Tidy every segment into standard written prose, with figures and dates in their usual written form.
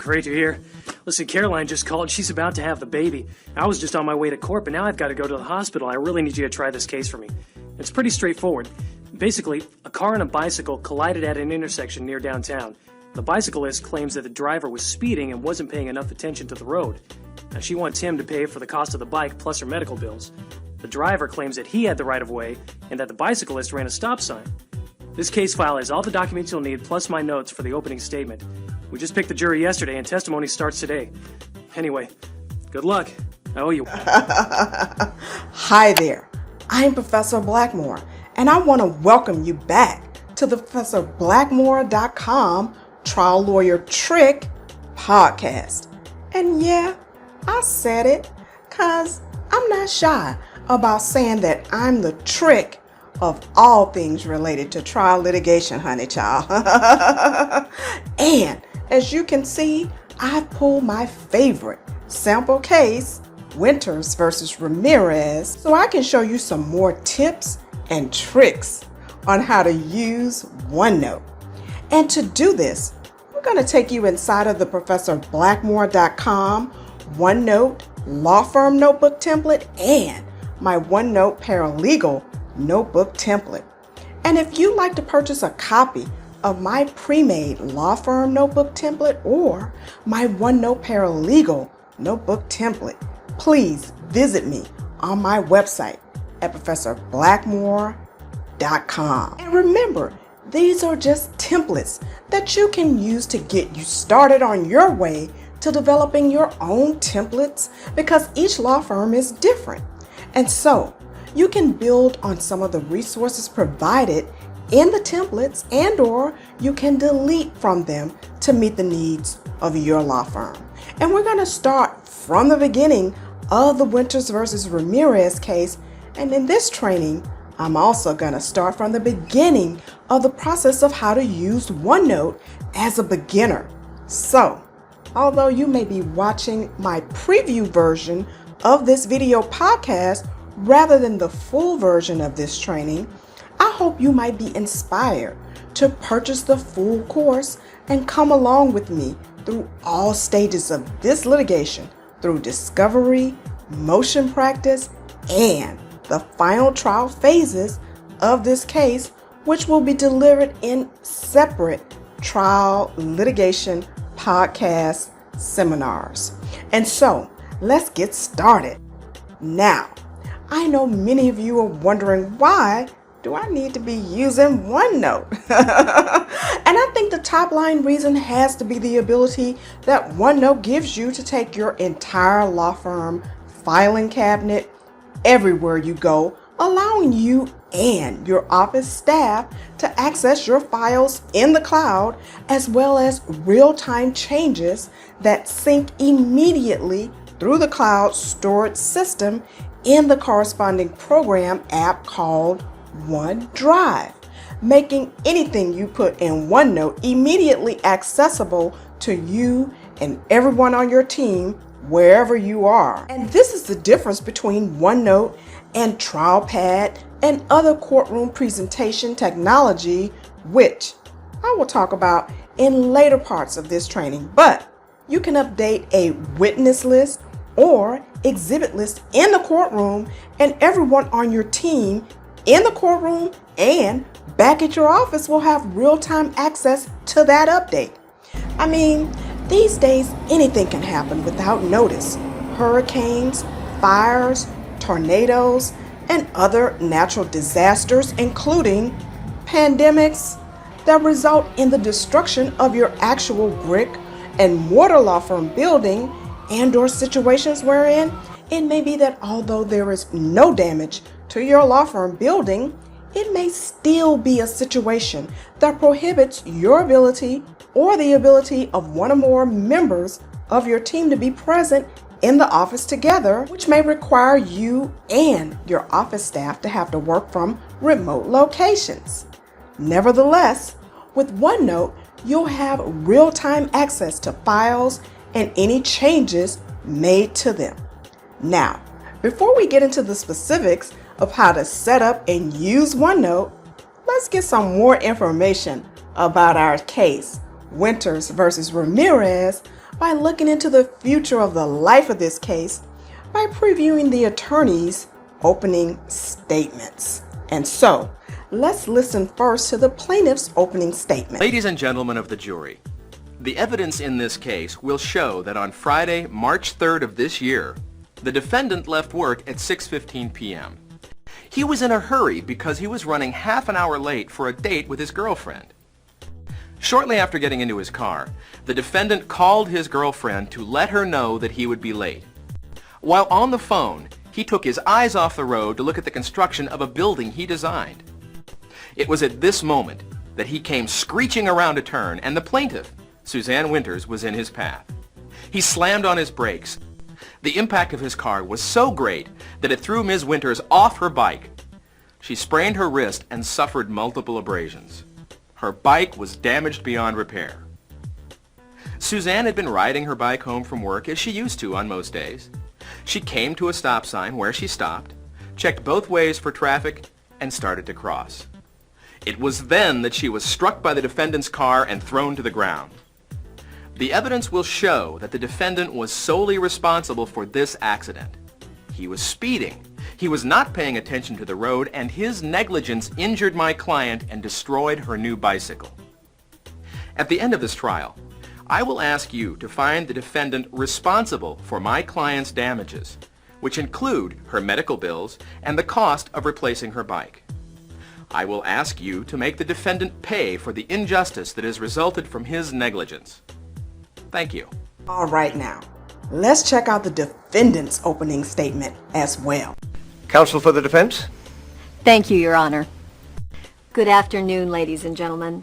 Great to hear. Listen, Caroline just called. She's about to have the baby. I was just on my way to court, but now I've got to go to the hospital. I really need you to try this case for me. It's pretty straightforward. Basically, a car and a bicycle collided at an intersection near downtown. The bicyclist claims that the driver was speeding and wasn't paying enough attention to the road. Now, she wants him to pay for the cost of the bike plus her medical bills. The driver claims that he had the right-of-way and that the bicyclist ran a stop sign. This case file has all the documents you'll need plus my notes for the opening statement. We just picked the jury yesterday and testimony starts today. Anyway, good luck. I owe you. Hi there. I'm Professor Blackmore, and I want to welcome you back to the ProfessorBlackmore.com Trial Lawyer Trick podcast. And yeah, I said it because I'm not shy about saying that I'm the trick of all things related to trial litigation, honey child. And as you can see, I pulled my favorite sample case, Winters versus Ramirez, so I can show you some more tips and tricks on how to use OneNote. And to do this, we're going to take you inside of the ProfessorBlackmore.com OneNote law firm notebook template and my OneNote paralegal notebook template. And if you'd like to purchase a copy of my pre-made law firm notebook template or my OneNote paralegal notebook template, please visit me on my website at ProfessorBlackmore.com. And remember, these are just templates that you can use to get you started on your way to developing your own templates because each law firm is different. And so you can build on some of the resources provided in the templates and/or you can delete from them to meet the needs of your law firm. And we're going to start from the beginning of the Winters versus Ramirez case. And in this training, I'm also going to start from the beginning of the process of how to use OneNote as a beginner. So, although you may be watching my preview version of this video podcast rather than the full version of this training, I hope you might be inspired to purchase the full course and come along with me through all stages of this litigation, through discovery, motion practice, and the final trial phases of this case, which will be delivered in separate trial litigation podcast seminars. And so, let's get started. Now, I know many of you are wondering, why do I need to be using OneNote? And I think the top line reason has to be the ability that OneNote gives you to take your entire law firm filing cabinet everywhere you go, allowing you and your office staff to access your files in the cloud, as well as real-time changes that sync immediately through the cloud storage system in the corresponding program app called OneDrive, making anything you put in OneNote immediately accessible to you and everyone on your team wherever you are. And this is the difference between OneNote and TrialPad and other courtroom presentation technology, which I will talk about in later parts of this training. But you can update a witness list or exhibit list in the courtroom, and everyone on your team in the courtroom and back at your office will have real-time access to that update. I mean, these days anything can happen without notice. Hurricanes, fires, tornadoes, and other natural disasters, including pandemics that result in the destruction of your actual brick and mortar law firm building, and/or situations wherein it may be that although there is no damage to your law firm building, it may still be a situation that prohibits your ability or the ability of one or more members of your team to be present in the office together, which may require you and your office staff to have to work from remote locations. Nevertheless, with OneNote, you'll have real-time access to files and any changes made to them. Now, before we get into the specifics of how to set up and use OneNote, let's get some more information about our case, Winters versus Ramirez, by looking into the future of the life of this case by previewing the attorney's opening statements. And so, let's listen first to the plaintiff's opening statement. Ladies and gentlemen of the jury, the evidence in this case will show that on Friday, March 3rd of this year, the defendant left work at 6:15 p.m. He was in a hurry because he was running half an hour late for a date with his girlfriend. Shortly after getting into his car, the defendant called his girlfriend to let her know that he would be late. While on the phone, he took his eyes off the road to look at the construction of a building he designed. It was at this moment that he came screeching around a turn, and the plaintiff, Suzanne Winters, was in his path. He slammed on his brakes. The impact of his car was so great that it threw Ms. Winters off her bike. She sprained her wrist and suffered multiple abrasions. Her bike was damaged beyond repair. Suzanne had been riding her bike home from work as she used to on most days. She came to a stop sign where she stopped, checked both ways for traffic, and started to cross. It was then that she was struck by the defendant's car and thrown to the ground. The evidence will show that the defendant was solely responsible for this accident. He was speeding. He was not paying attention to the road, and his negligence injured my client and destroyed her new bicycle. At the end of this trial, I will ask you to find the defendant responsible for my client's damages, which include her medical bills and the cost of replacing her bike. I will ask you to make the defendant pay for the injustice that has resulted from his negligence. Thank you. All right, now, let's check out the defendant's opening statement as well. Counsel for the defense? Thank you, Your Honor. Good afternoon, ladies and gentlemen.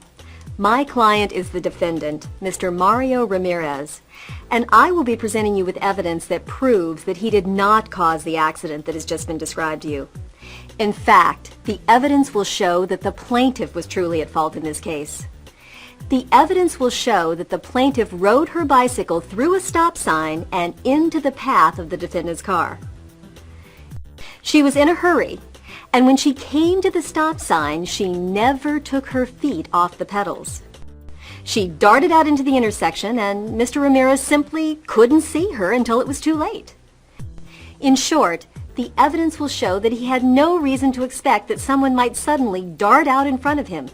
My client is the defendant, Mr. Mario Ramirez, and I will be presenting you with evidence that proves that he did not cause the accident that has just been described to you. In fact, the evidence will show that the plaintiff was truly at fault in this case. The evidence will show that the plaintiff rode her bicycle through a stop sign and into the path of the defendant's car. She was in a hurry, and when she came to the stop sign, she never took her feet off the pedals. She darted out into the intersection, and Mr. Ramirez simply couldn't see her until it was too late. In short, the evidence will show that he had no reason to expect that someone might suddenly dart out in front of him.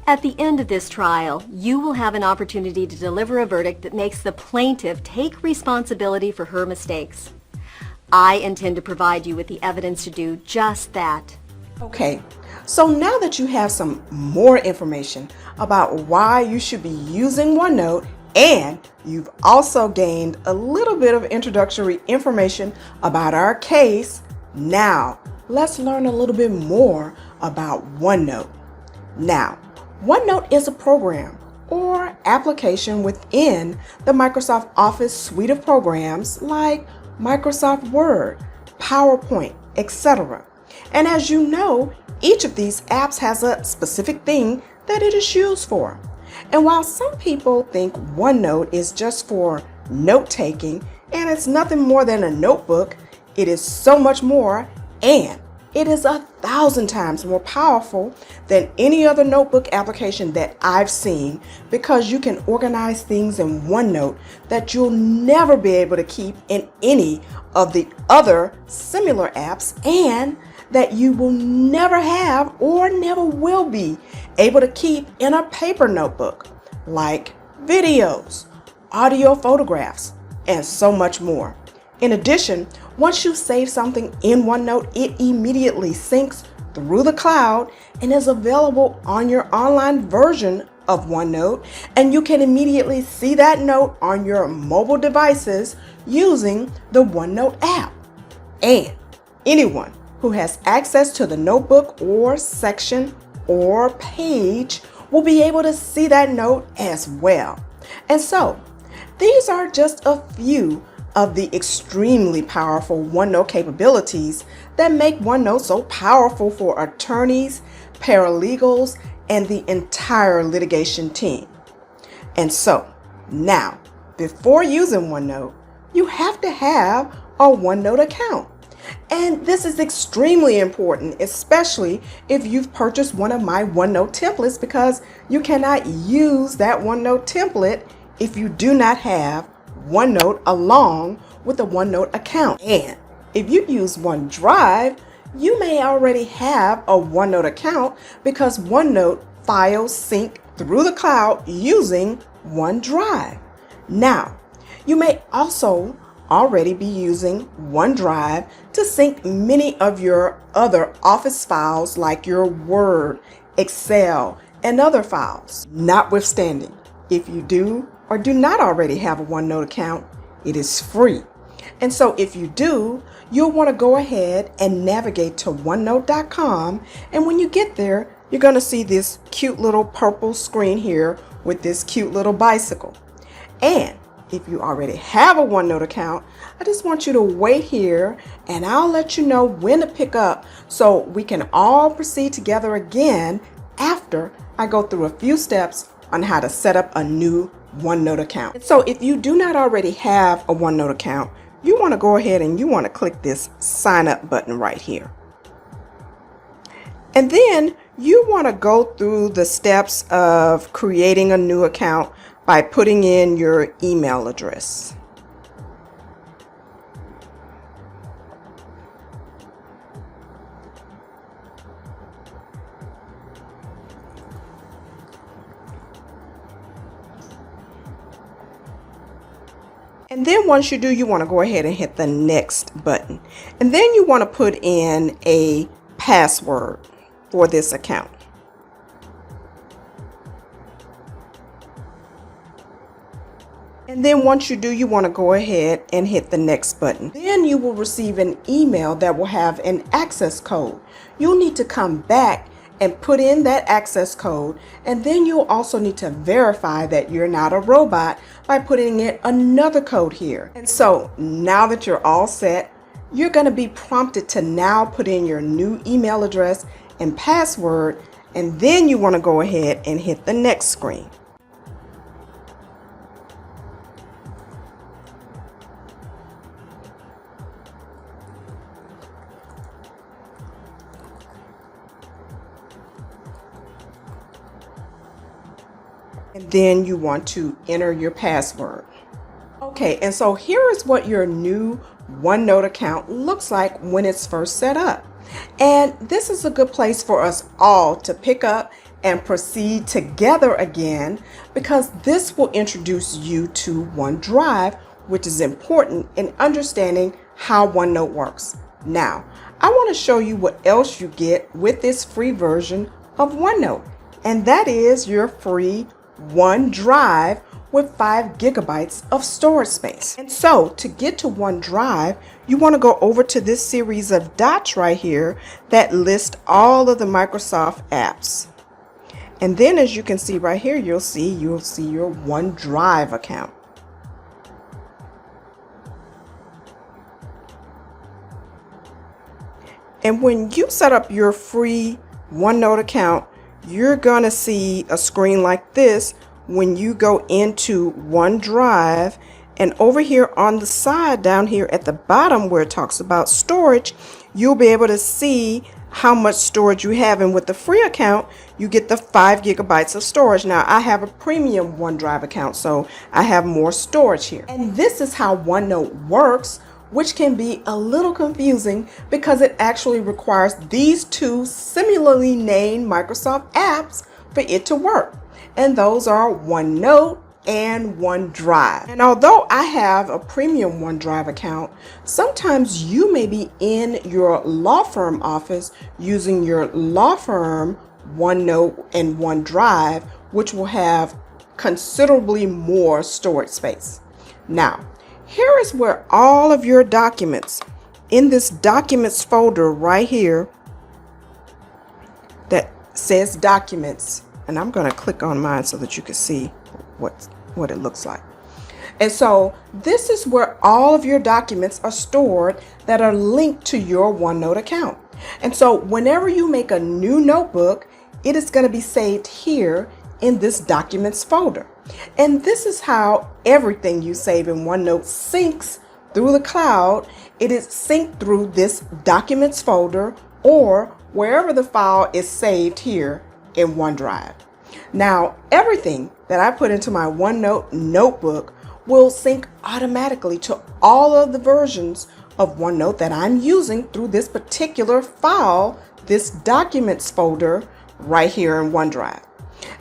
At the end of this trial, you will have an opportunity to deliver a verdict that makes the plaintiff take responsibility for her mistakes. I intend to provide you with the evidence to do just that. Okay, so now that you have some more information about why you should be using OneNote, and you've also gained a little bit of introductory information about our case, now let's learn a little bit more about OneNote. Now, OneNote is a program or application within the Microsoft Office suite of programs like Microsoft Word, PowerPoint, etc. And as you know, each of these apps has a specific thing that it is used for. And while some people think OneNote is just for note-taking and it's nothing more than a notebook, it is so much more, and it is 1,000 times more powerful than any other notebook application that I've seen, because you can organize things in OneNote that you'll never be able to keep in any of the other similar apps, and that you will never have or never will be able to keep in a paper notebook, like videos, audio photographs, and so much more. In addition, once you save something in OneNote, it immediately syncs through the cloud and is available on your online version of OneNote, and you can immediately see that note on your mobile devices using the OneNote app. And anyone who has access to the notebook or section or page will be able to see that note as well. And so, these are just a few of the extremely powerful OneNote capabilities that make OneNote so powerful for attorneys, paralegals, and the entire litigation team. And so, now, before using OneNote, you have to have a OneNote account. And this is extremely important, especially if you've purchased one of my OneNote templates, because you cannot use that OneNote template if you do not have OneNote along with a OneNote account. And if you use OneDrive, you may already have a OneNote account because OneNote files sync through the cloud using OneDrive. Now, you may also already be using OneDrive to sync many of your other Office files like your Word, Excel, and other files. Notwithstanding, if you do or do not already have a OneNote account, it is free. And so if you do, you'll want to go ahead and navigate to OneNote.com. And when you get there, you're going to see this cute little purple screen here with this cute little bicycle. And if you already have a OneNote account, I just want you to wait here and I'll let you know when to pick up so we can all proceed together again after I go through a few steps on how to set up a new OneNote account. And so if you do not already have a OneNote account, you want to go ahead and you want to click this sign up button right here. And then you want to go through the steps of creating a new account by putting in your email address. And then once you do, you want to go ahead and hit the next button. And then you want to put in a password for this account. And then once you do, you want to go ahead and hit the next button. Then you will receive an email that will have an access code. You'll need to come back and put in that access code, and then you'll also need to verify that you're not a robot by putting in another code here. And so now that you're all set, you're going to be prompted to now put in your new email address and password, and then you want to go ahead and hit the next screen. And then you want to enter your password. Okay, and so here is what your new OneNote account looks like when it's first set up. And this is a good place for us all to pick up and proceed together again, because this will introduce you to OneDrive, which is important in understanding how OneNote works. Now, I want to show you what else you get with this free version of OneNote, and that is your free OneDrive with 5 gigabytes of storage space. And so to get to OneDrive, you want to go over to this series of dots right here that list all of the Microsoft apps. And then as you can see right here, you'll see your OneDrive account. And when you set up your free OneNote account, you're going to see a screen like this when you go into OneDrive, and over here on the side down here at the bottom where it talks about storage, you'll be able to see how much storage you have. And with the free account, you get the 5 gigabytes of storage. Now I have a premium OneDrive account, so I have more storage here. And this is how OneNote works, which can be a little confusing because it actually requires these two similarly named Microsoft apps for it to work. And those are OneNote and OneDrive. And although I have a premium OneDrive account, sometimes you may be in your law firm office using your law firm OneNote and OneDrive, which will have considerably more storage space. Now, here is where all of your documents in this documents folder right here that says documents, and I'm going to click on mine so that you can see what it looks like. And so this is where all of your documents are stored that are linked to your OneNote account. And so whenever you make a new notebook, it is going to be saved here in this documents folder. And this is how everything you save in OneNote syncs through the cloud. It is synced through this documents folder or wherever the file is saved here in OneDrive. Now, everything that I put into my OneNote notebook will sync automatically to all of the versions of OneNote that I'm using through this particular file, this documents folder right here in OneDrive.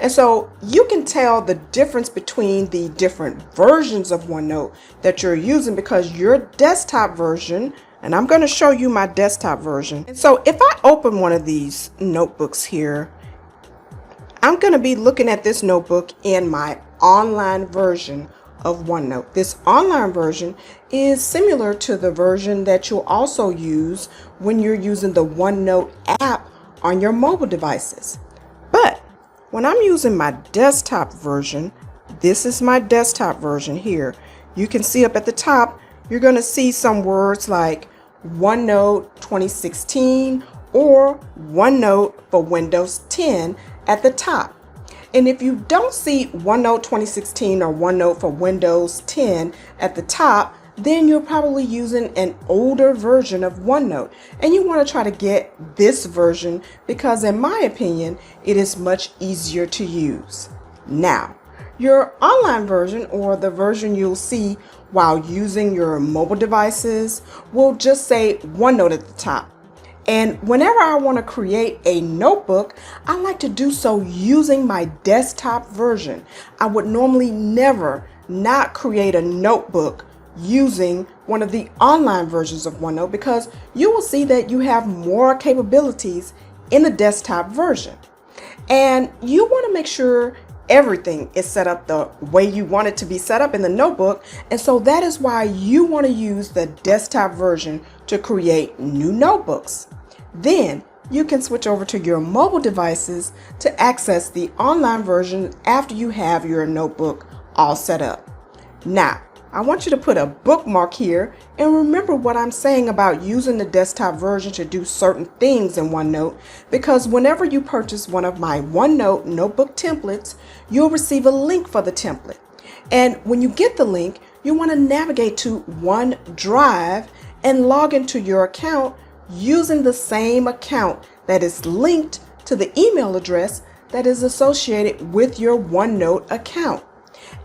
And so you can tell the difference between the different versions of OneNote that you're using because your desktop version, and I'm going to show you my desktop version. And so if I open one of these notebooks here, I'm going to be looking at this notebook in my online version of OneNote. This online version is similar to the version that you'll also use when you're using the OneNote app on your mobile devices. But when I'm using my desktop version, this is my desktop version here. You can see up at the top, you're going to see some words like OneNote 2016 or OneNote for Windows 10 at the top. And if you don't see OneNote 2016 or OneNote for Windows 10 at the top, then you're probably using an older version of OneNote. And you want to try to get this version because, in my opinion, it is much easier to use. Now, your online version, or the version you'll see while using your mobile devices, will just say OneNote at the top. And whenever I want to create a notebook, I like to do so using my desktop version. I would normally never not create a notebook using one of the online versions of OneNote because you will see that you have more capabilities in the desktop version. And you want to make sure everything is set up the way you want it to be set up in the notebook. And so that is why you want to use the desktop version to create new notebooks. Then you can switch over to your mobile devices to access the online version after you have your notebook all set up. Now, I want you to put a bookmark here and remember what I'm saying about using the desktop version to do certain things in OneNote, because whenever you purchase one of my OneNote notebook templates, you'll receive a link for the template. And when you get the link, you want to navigate to OneDrive and log into your account using the same account that is linked to the email address that is associated with your OneNote account.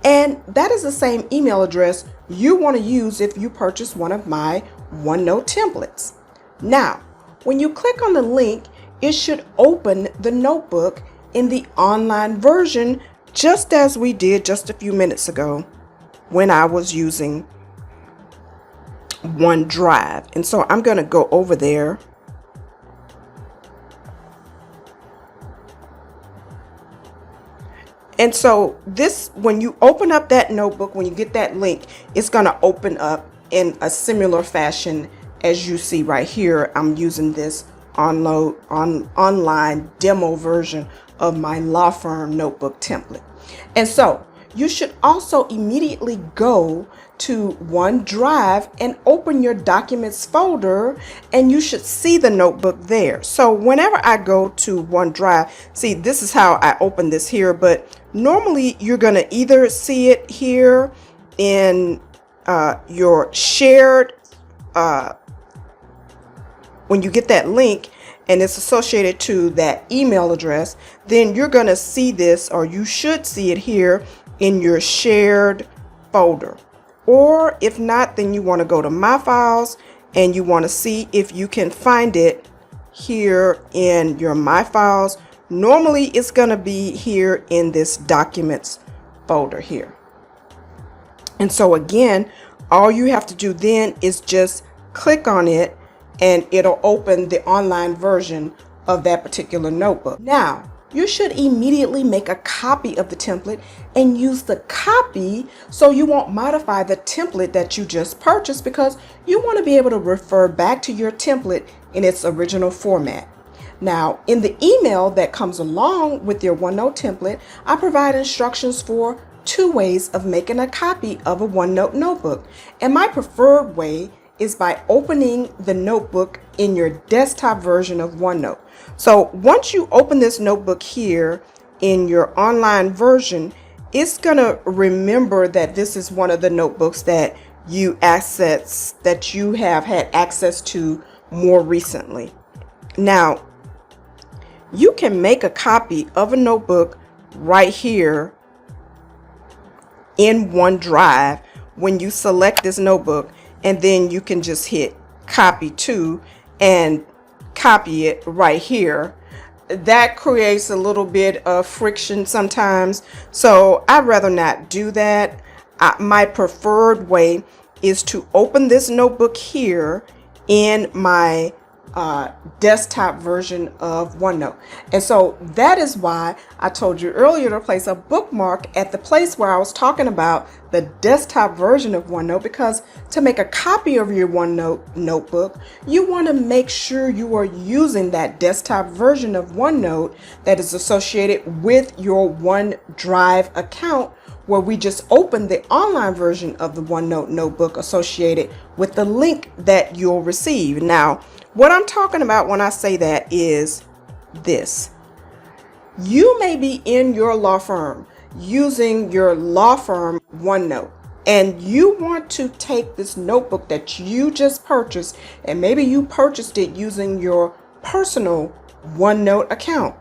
And that is the same email address you want to use if you purchase one of my OneNote templates. Now, when you click on the link, it should open the notebook in the online version, just as we did just a few minutes ago when I was using OneDrive. And so I'm going to go over there. And so this, when you open up that notebook, when you get that link, it's going to open up in a similar fashion as you see right here. I'm using this online demo version of my law firm notebook template. And so you should also immediately go to OneDrive and open your documents folder, and you should see the notebook there. So whenever I go to OneDrive, see, this is how I open this here, but normally you're going to either see it here in your shared, when you get that link and it's associated to that email address, then you're going to see this, or you should see it here in your shared folder. Or if not, then you want to go to My Files and you want to see if you can find it here in your My Files. Normally it's going to be here in this Documents folder here. And so again, all you have to do then is just click on it and it'll open the online version of that particular notebook. Now, you should immediately make a copy of the template and use the copy so you won't modify the template that you just purchased, because you want to be able to refer back to your template in its original format. Now, in the email that comes along with your OneNote template, I provide instructions for 2 ways of making a copy of a OneNote notebook. And my preferred way is by opening the notebook in your desktop version of OneNote. So once you open this notebook here in your online version, it's going to remember that this is one of the notebooks that you have had access to more recently. Now, you can make a copy of a notebook right here in OneDrive when you select this notebook, and then you can just hit copy to and copy it right here. That creates a little bit of friction sometimes, so I'd rather not do that. My preferred way is to open this notebook here in my desktop version of OneNote. And so that is why I told you earlier to place a bookmark at the place where I was talking about the desktop version of OneNote, because to make a copy of your OneNote notebook, you want to make sure you are using that desktop version of OneNote that is associated with your OneDrive account, where we just opened the online version of the OneNote notebook associated with the link that you'll receive. Now, what I'm talking about when I say that is this. You may be in your law firm using your law firm OneNote, and you want to take this notebook that you just purchased, and maybe you purchased it using your personal OneNote account.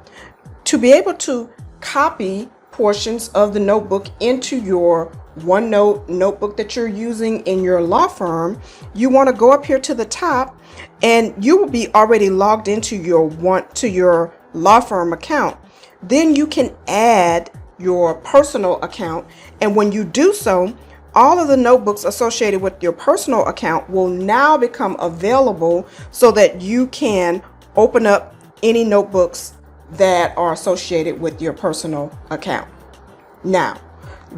To be able to copy portions of the notebook into your OneNote notebook that you're using in your law firm, you want to go up here to the top, and you will be already logged into your law firm account. Then you can add your personal account, and when you do so, all of the notebooks associated with your personal account will now become available so that you can open up any notebooks that are associated with your personal account. Now,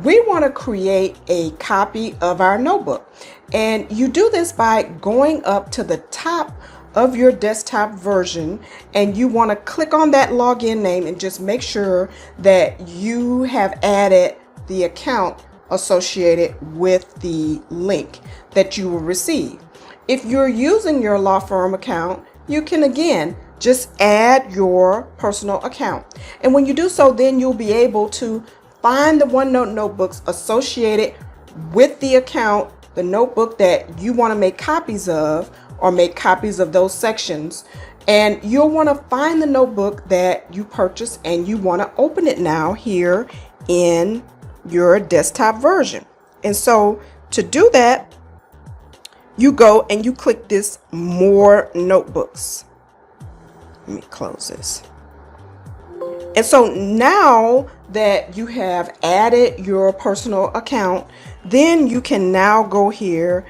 we want to create a copy of our notebook, and you do this by going up to the top of your desktop version, and you want to click on that login name and just make sure that you have added the account associated with the link that you will receive. If you're using your law firm account, you can again just add your personal account, and when you do so, then you'll be able to find the OneNote notebooks associated with the account, the notebook that you want to make copies of, or make copies of those sections, and you'll want to find the notebook that you purchased, and you want to open it now here in your desktop version. And so to do that, you go and you click this More Notebooks. Let me close this. And so now that you have added your personal account, then you can now go here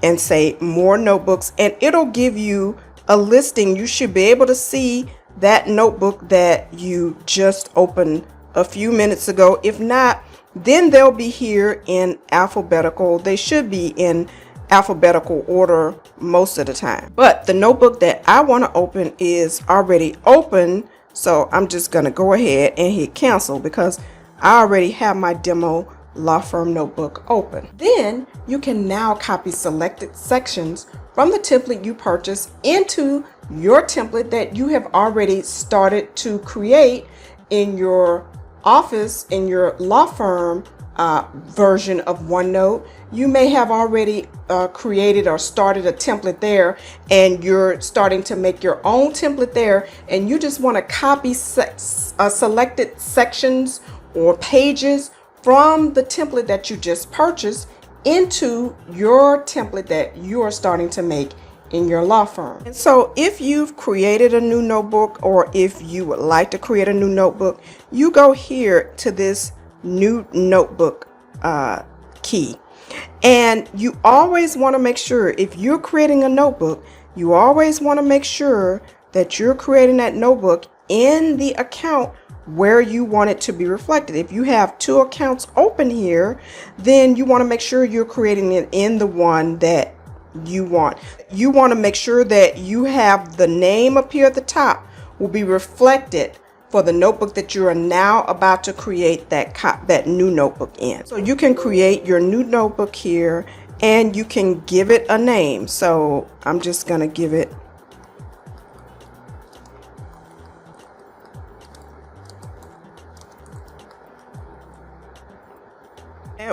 and say More Notebooks, and it'll give you a listing. You should be able to see that notebook that you just opened a few minutes ago. If not, then they'll be here in alphabetical. They should be in alphabetical order most of the time. But the notebook that I want to open is already open, so I'm just going to go ahead and hit cancel because I already have my demo law firm notebook open. Then you can now copy selected sections from the template you purchased into your template that you have already started to create in your office, in your law firm version of OneNote. You may have already created or started a template there, and you're starting to make your own template there, and you just want to copy selected sections or pages from the template that you just purchased into your template that you are starting to make in your law firm. And so if you've created a new notebook, or if you would like to create a new notebook, you go here to this new notebook key. And you always want to make sure, if you're creating a notebook, you always want to make sure that you're creating that notebook in the account where you want it to be reflected. If you have two accounts open here, then you want to make sure you're creating it in the one that you want. You want to make sure that you have the name up here at the top will be reflected for the notebook that you are now about to create that new notebook in. So you can create your new notebook here, and you can give it a name. So I'm just going to give it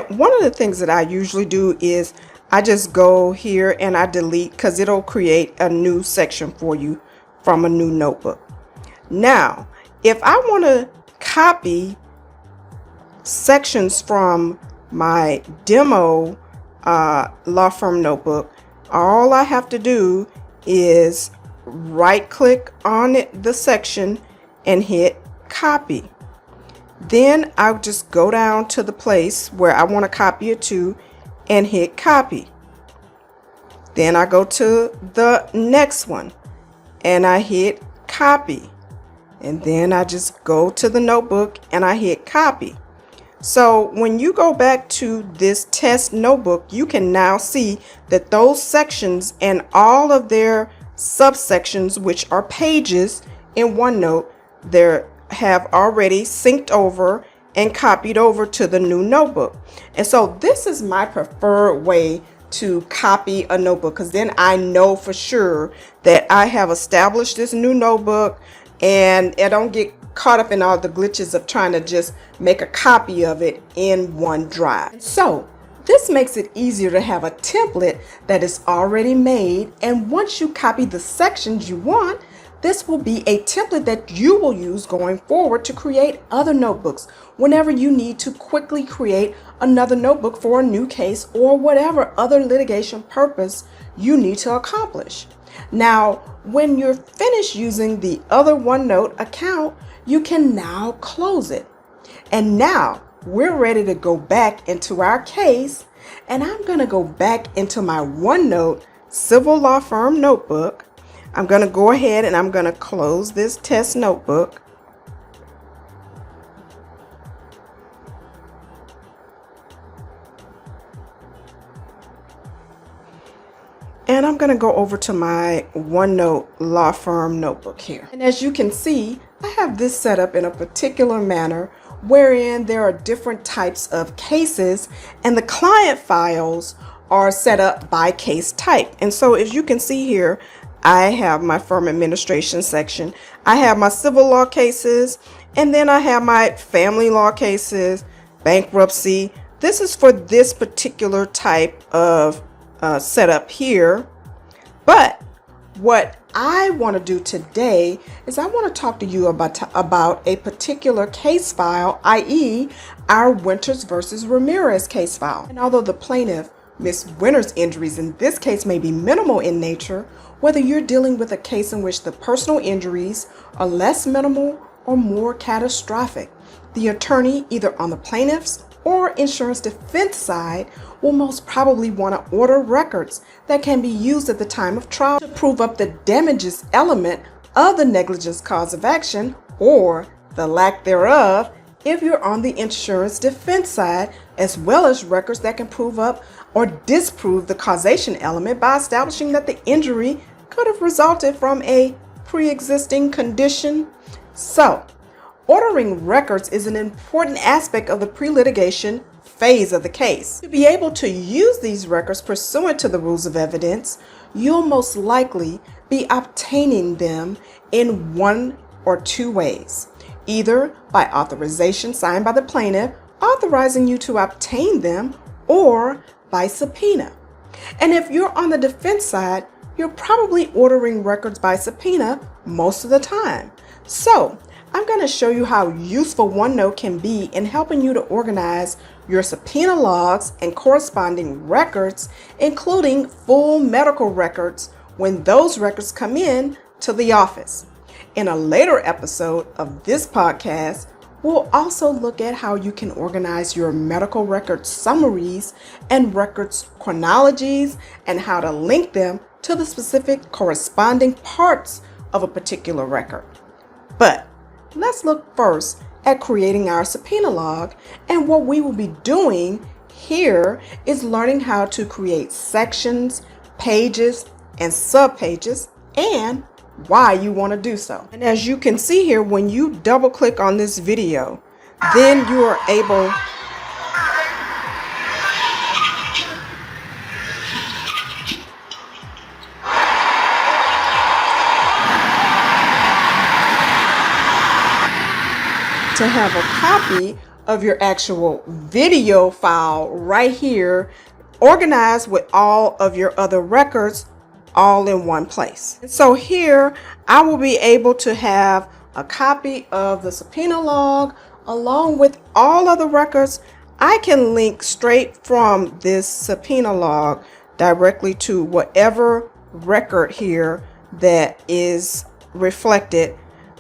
one of the things that I usually do is I just go here and I delete, because it'll create a new section for you from a new notebook. Now, if I want to copy sections from my demo law firm notebook, all I have to do is right click on the section and hit copy. Then I'll just go down to the place where I want to copy it to and hit copy. Then I go to the next one and I hit copy. And then I just go to the notebook and I hit copy. So when you go back to this test notebook, you can now see that those sections and all of their subsections, which are pages in OneNote, they have already synced over and copied over to the new notebook. And so this is my preferred way to copy a notebook, because then I know for sure that I have established this new notebook and I don't get caught up in all the glitches of trying to just make a copy of it in OneDrive. So this makes it easier to have a template that is already made, and once you copy the sections you want, this will be a template that you will use going forward to create other notebooks whenever you need to quickly create another notebook for a new case or whatever other litigation purpose you need to accomplish. Now, when you're finished using the other OneNote account, you can now close it. And now we're ready to go back into our case, and I'm going to go back into my OneNote civil law firm notebook. I'm going to go ahead and I'm going to close this test notebook. And I'm going to go over to my OneNote law firm notebook here. And as you can see, I have this set up in a particular manner wherein there are different types of cases and the client files are set up by case type. And so as you can see here, I have my firm administration section, I have my civil law cases, and then I have my family law cases, bankruptcy. This is for this particular type of setup here. But what I want to do today is I want to talk to you about a particular case file, i.e. our Winters versus Ramirez case file. And although the plaintiff, Ms. Winters' injuries in this case may be minimal in nature, whether you're dealing with a case in which the personal injuries are less minimal or more catastrophic, the attorney, either on the plaintiff's or insurance defense side, will most probably want to order records that can be used at the time of trial to prove up the damages element of the negligence cause of action or the lack thereof if you're on the insurance defense side, as well as records that can prove up or disprove the causation element by establishing that the injury could have resulted from a pre-existing condition. So, ordering records is an important aspect of the pre-litigation phase of the case. To be able to use these records pursuant to the rules of evidence, you'll most likely be obtaining them in one or two ways. Either by authorization signed by the plaintiff authorizing you to obtain them, or by subpoena. And if you're on the defense side, you're probably ordering records by subpoena most of the time. So I'm going to show you how useful OneNote can be in helping you to organize your subpoena logs and corresponding records, including full medical records when those records come in to the office. In a later episode of this podcast, we'll also look at how you can organize your medical record summaries and records chronologies and how to link them to the specific corresponding parts of a particular record. But let's look first at creating our subpoena log, and what we will be doing here is learning how to create sections, pages, and subpages, and why you want to do so. And as you can see here, when you double click on this video, then you are able to have a copy of your actual video file right here, organized with all of your other records all in one place. And so here I will be able to have a copy of the subpoena log along with all other records, I can link straight from this subpoena log directly to whatever record here that is reflected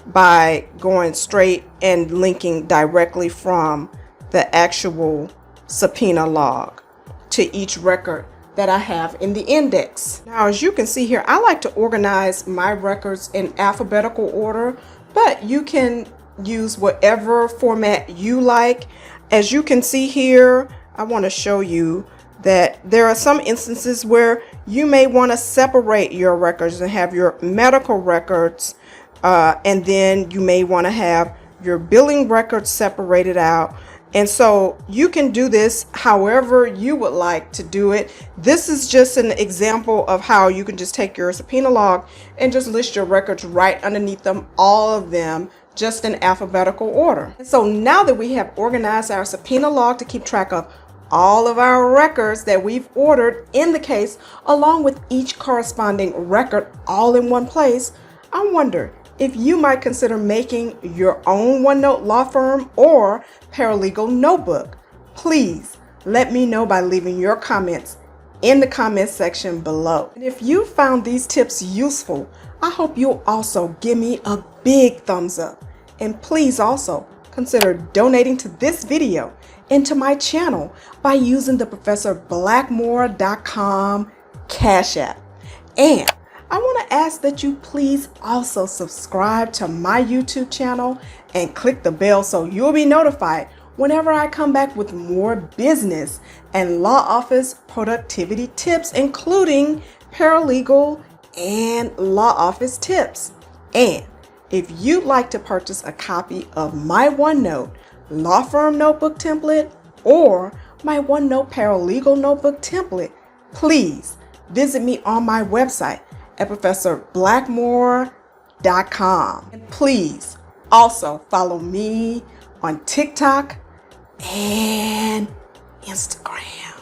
by going straight and linking directly from the actual subpoena log to each record that I have in the index. Now, as you can see here, I like to organize my records in alphabetical order, but you can use whatever format you like. As you can see here, I want to show you that there are some instances where you may want to separate your records and have your medical records, and then you may want to have your billing records separated out. And so you can do this however you would like to do it. This is just an example of how you can just take your subpoena log and just list your records right underneath them, all of them, just in alphabetical order. And so now that we have organized our subpoena log to keep track of all of our records that we've ordered in the case, along with each corresponding record all in one place, I wonder if you might consider making your own OneNote law firm or paralegal notebook. Please let me know by leaving your comments in the comments section below. And if you found these tips useful, I hope you'll also give me a big thumbs up. And please also consider donating to this video and to my channel by using the ProfessorBlackmore.com Cash App. And I want to ask that you please also subscribe to my YouTube channel and click the bell so you'll be notified whenever I come back with more business and law office productivity tips, including paralegal and law office tips. And if you'd like to purchase a copy of my OneNote law firm notebook template or my OneNote paralegal notebook template, please visit me on my website at ProfessorBlackmore.com. And please also follow me on TikTok and Instagram.